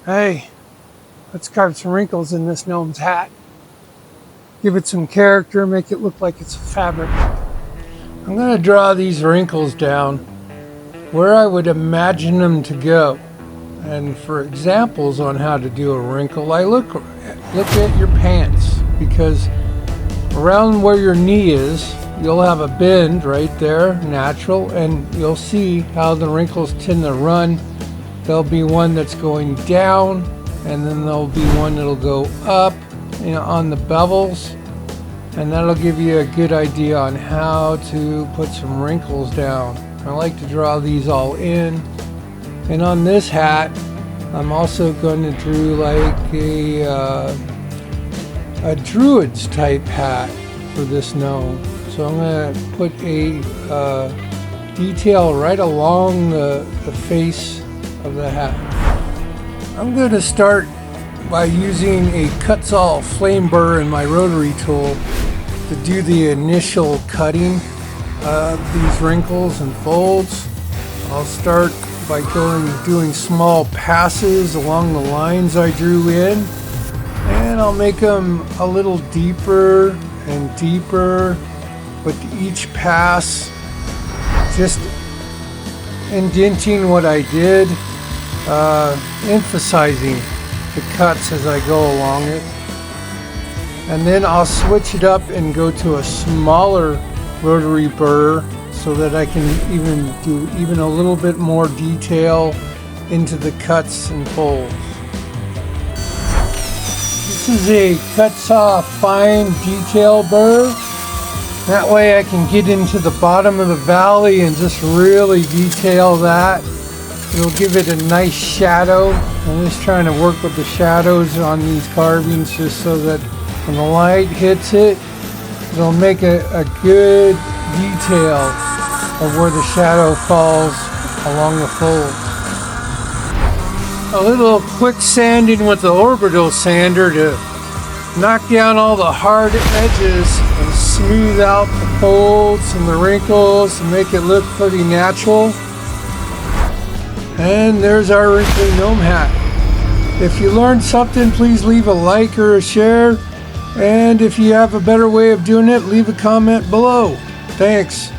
Hey, let's carve some wrinkles in this gnome's hat. Give it some character, make it look like it's fabric. I'm going to draw these wrinkles down where I would imagine them to go. And for examples on how to do a wrinkle, I look at your pants, because around where your knee is, you'll have a bend right there, natural, and you'll see how the wrinkles tend to run. There'll be one that's going down, and then there'll be one that'll go up, on the bevels, and that'll give you a good idea on how to put some wrinkles down. I like to draw these all in. And on this hat, I'm also going to do like a druid's type hat for this gnome. So I'm going to put a detail right along the face of the hat. I'm going to start by using a cuts-all flame burr in my rotary tool to do the initial cutting of these wrinkles and folds. I'll start by doing small passes along the lines I drew in, and I'll make them a little deeper and deeper with each pass, just indenting what I did, emphasizing the cuts as I go along it. And then I'll switch it up and go to a smaller rotary burr so that I can do a little bit more detail into the cuts and folds. This is a cut-saw fine detail burr. That way I can get into the bottom of the valley and just really detail that. It'll give it a nice shadow. I'm just trying to work with the shadows on these carvings just so that when the light hits it, it'll make a good detail of where the shadow falls along the fold. A little quick sanding with the orbital sander to knock down all the hard edges and smooth out the folds and the wrinkles and make it look pretty natural. And there's our wrinkly gnome hat. If you learned something, please leave a like or a share. And if you have a better way of doing it, leave a comment below. Thanks.